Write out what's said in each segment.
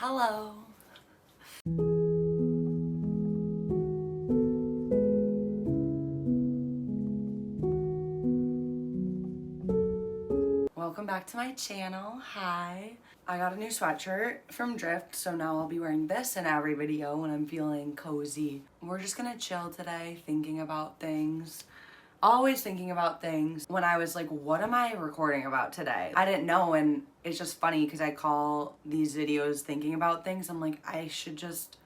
Hello. Welcome back to my channel. Hi. I got a new sweatshirt from Drift, so now I'll be wearing this in every video when I'm feeling cozy. We're just gonna chill today, thinking about things. Always thinking about things. When I was like, what am I recording about today? I didn't know, and it's just funny because I call these videos thinking about things. I'm like, I should just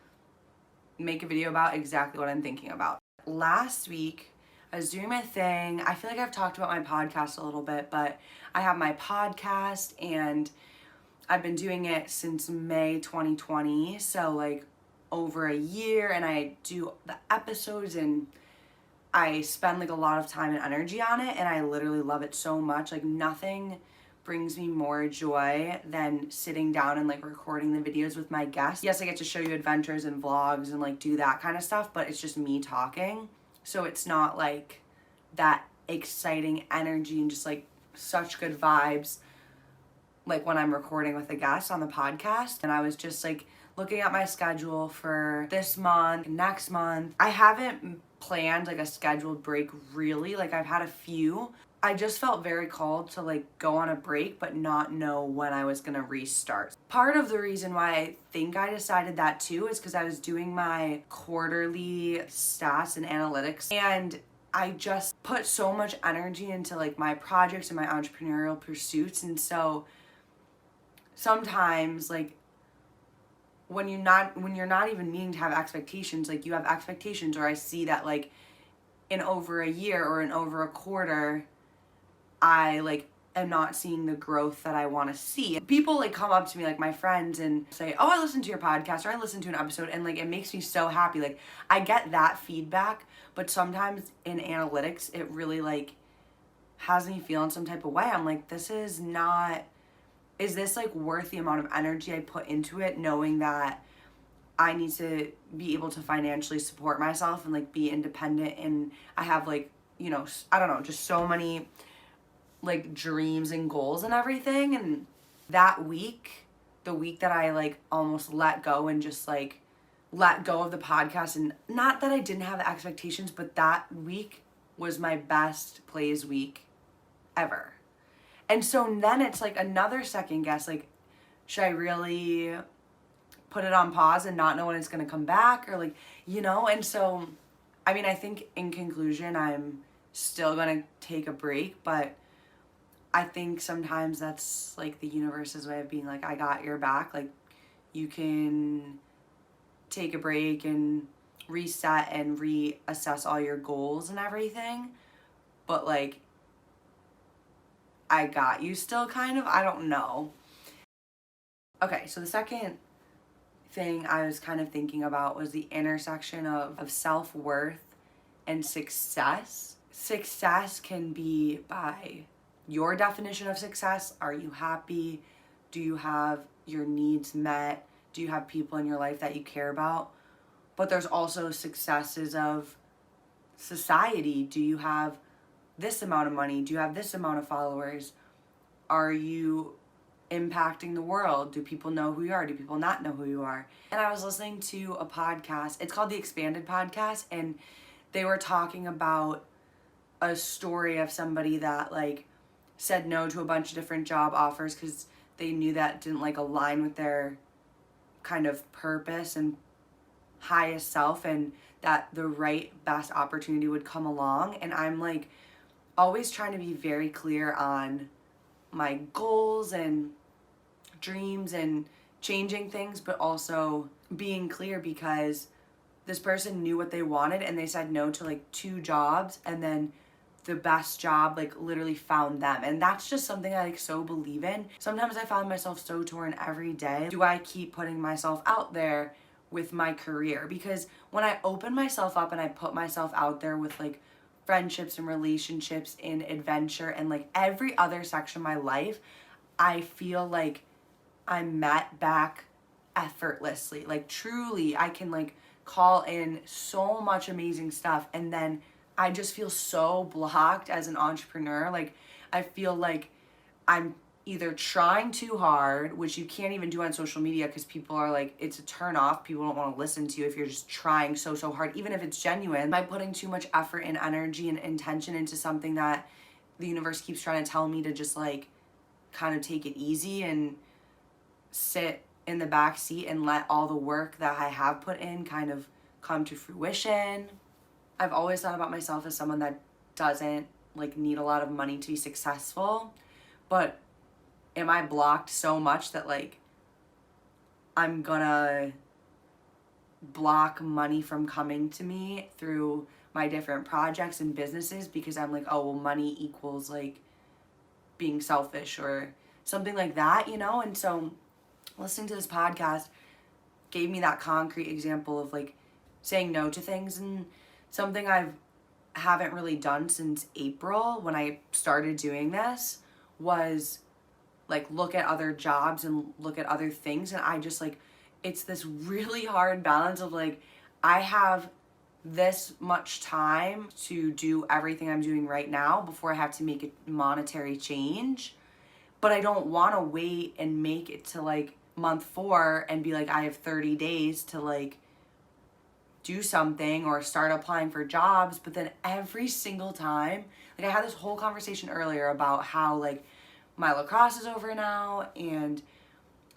make a video about exactly what I'm thinking about. Last week, I was doing my thing. I feel like I've talked about my podcast a little bit, but I have my podcast and I've been doing it since May 2020, so like over a year, and I do the episodes and I spend like a lot of time and energy on it, and I literally love it so much. Like nothing brings me more joy than sitting down and like recording the videos with my guests. Yes, I get to show you adventures and vlogs and like do that kind of stuff, but it's just me talking. So it's not like that exciting energy and just like such good vibes like when I'm recording with a guest on the podcast. And I was just like looking at my schedule for this month, next month. I haven't planned like a scheduled break really. Like I've had a few. I just felt very called to like go on a break but not know when I was gonna restart. Part of the reason why I think I decided that too is because I was doing my quarterly stats and analytics, and I just put so much energy into like my projects and my entrepreneurial pursuits. And so sometimes like when you're not even meaning to have expectations, like you have expectations, or I see that like in over a year or in over a quarter I like am not seeing the growth that I want to see. People like come up to me, like my friends, and say, oh, I listened to your podcast, or I listened to an episode, and like it makes me so happy. Like I get that feedback, but sometimes in analytics it really like has me feeling some type of way. I'm like, is this like worth the amount of energy I put into it, knowing that I need to be able to financially support myself and like be independent, and I have like, you know, I don't know, just so many like dreams and goals and everything. And that week, the week that I like almost let go and just like let go of the podcast, and not that I didn't have expectations, but that week was my best plays week ever. And so then it's like another second guess, like, should I really put it on pause and not know when it's going to come back, or like, you know? And so, I mean, I think in conclusion, I'm still going to take a break, but I think sometimes that's like the universe's way of being like, I got your back. Like you can take a break and reset and reassess all your goals and everything, but like I got you still, kind of. I don't know. Okay, so the second thing I was kind of thinking about was the intersection of self-worth and success. Success can be by your definition of success. Are you happy? Do you have your needs met? Do you have people in your life that you care about? But there's also successes of society. Do you have this amount of money? Do you have this amount of followers? Are you impacting the world? Do people know who you are? Do people not know who you are? And I was listening to a podcast. It's called The Expanded Podcast, and they were talking about a story of somebody that like said no to a bunch of different job offers because they knew that didn't like align with their kind of purpose and highest self, and that the right best opportunity would come along. And I'm like always trying to be very clear on my goals and dreams and changing things, but also being clear, because this person knew what they wanted and they said no to like 2 jobs, and then the best job like literally found them. And that's just something I like so believe in. Sometimes I find myself so torn every day. Do I keep putting myself out there with my career? Because when I open myself up and I put myself out there with like friendships and relationships and adventure and like every other section of my life, I feel like I'm met back effortlessly. Like truly, I can like call in so much amazing stuff, and then I just feel so blocked as an entrepreneur. Like I feel like I'm either trying too hard, which you can't even do on social media because people are like, it's a turn off. People don't want to listen to you if you're just trying so hard, even if it's genuine. By putting too much effort and energy and intention into something that the universe keeps trying to tell me to just like kind of take it easy and sit in the back seat and let all the work that I have put in kind of come to fruition. I've always thought about myself as someone that doesn't like need a lot of money to be successful, but am I blocked so much that like I'm gonna block money from coming to me through my different projects and businesses because I'm like, oh, well, money equals like being selfish or something like that, you know? And so listening to this podcast gave me that concrete example of like saying no to things, and something haven't really done since April when I started doing this was like look at other jobs and look at other things. And I just like, it's this really hard balance of like, I have this much time to do everything I'm doing right now before I have to make a monetary change, but I don't want to wait and make it to like month 4 and be like, I have 30 days to like do something or start applying for jobs. But then every single time, like I had this whole conversation earlier about how like my lacrosse is over now and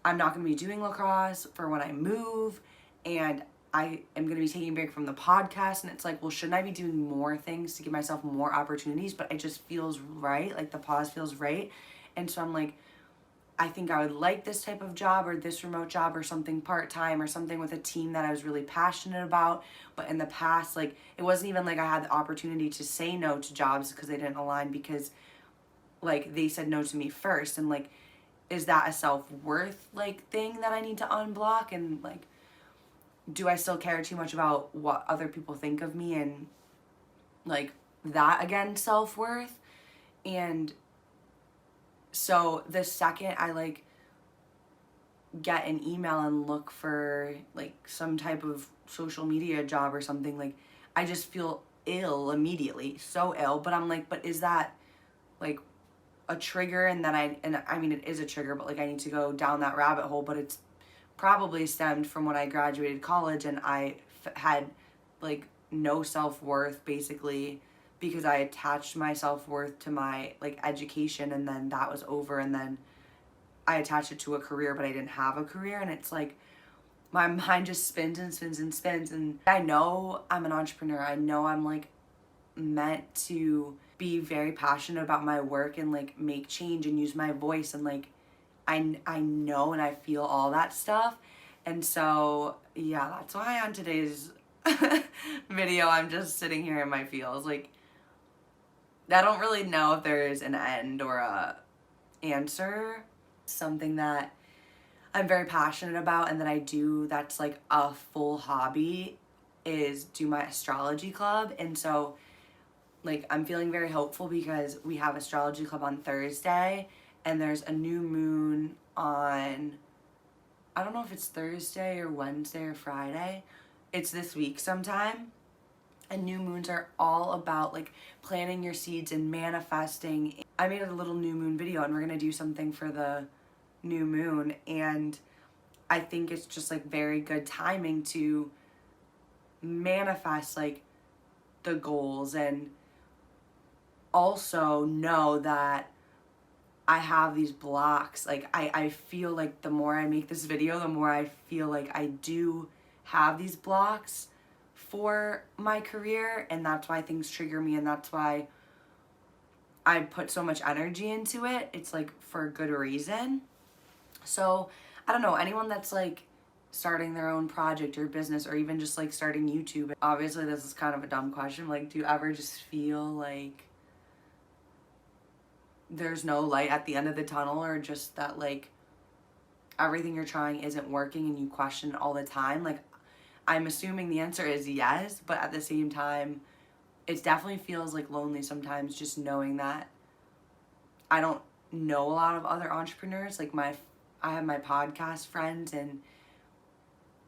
I'm not going to be doing lacrosse for when I move, and I am going to be taking a break from the podcast. And it's like, well, shouldn't I be doing more things to give myself more opportunities? But it just feels right. Like the pause feels right. And so I'm like, I think I would like this type of job or this remote job or something part-time or something with a team that I was really passionate about. But in the past, like it wasn't even like I had the opportunity to say no to jobs because they didn't align, because like they said no to me first. And like, is that a self-worth like thing that I need to unblock? And like, do I still care too much about what other people think of me and like that, again, self-worth? And so the second I like get an email and look for like some type of social media job or something, like I just feel ill immediately, so ill. But I'm like, but is that like a trigger? And then I mean it is a trigger, but like I need to go down that rabbit hole. But it's probably stemmed from when I graduated college and I had like no self-worth basically, because I attached my self-worth to my like education, and then that was over, and then I attached it to a career, but I didn't have a career. And it's like my mind just spins and spins and spins. And I know I'm an entrepreneur. I know I'm like meant to be very passionate about my work and like make change and use my voice, and like I know and I feel all that stuff. And so yeah, that's why on today's video I'm just sitting here in my feels. Like I don't really know if there is an end or a answer. Something that I'm very passionate about and that I do that's like a full hobby is do my astrology club. And so like I'm feeling very hopeful because we have astrology club on Thursday, and there's a new moon on, I don't know if it's Thursday or Wednesday or Friday. It's this week sometime. And new moons are all about like planting your seeds and manifesting. I made a little new moon video, and we're gonna do something for the new moon, and I think it's just like very good timing to manifest like the goals, and also know that I have these blocks. Like I feel like the more I make this video, the more I feel like I do have these blocks for my career, and that's why things trigger me, and that's why I put so much energy into it. It's like for a good reason. So I don't know, anyone that's like starting their own project or business, or even just like starting YouTube, obviously this is kind of a dumb question, like do you ever just feel like there's no light at the end of the tunnel, or just that like everything you're trying isn't working and you question it all the time? Like I'm assuming the answer is yes, but at the same time, it definitely feels like lonely sometimes, just knowing that I don't know a lot of other entrepreneurs. Like I have my podcast friends, and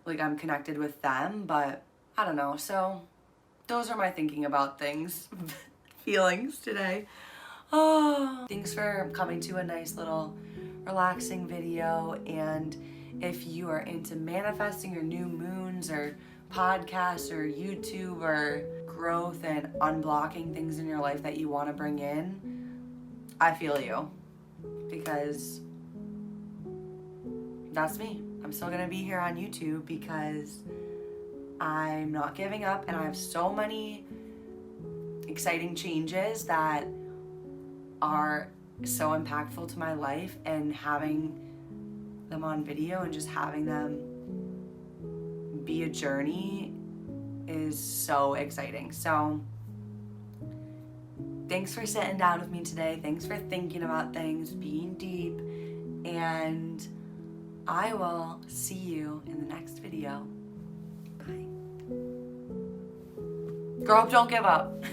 like I'm connected with them, but I don't know. So those are my thinking about things, feelings today. Oh, thanks for coming to a nice little relaxing video. And if you are into manifesting or new moons or podcasts or YouTube or growth and unblocking things in your life that you want to bring in, I feel you, because that's me. I'm still gonna be here on YouTube because I'm not giving up, and I have so many exciting changes that are so impactful to my life, and having them on video and just having them be a journey is so exciting. So thanks for sitting down with me today. Thanks for thinking about things, being deep, and I will see you in the next video. Bye. Grow up, don't give up.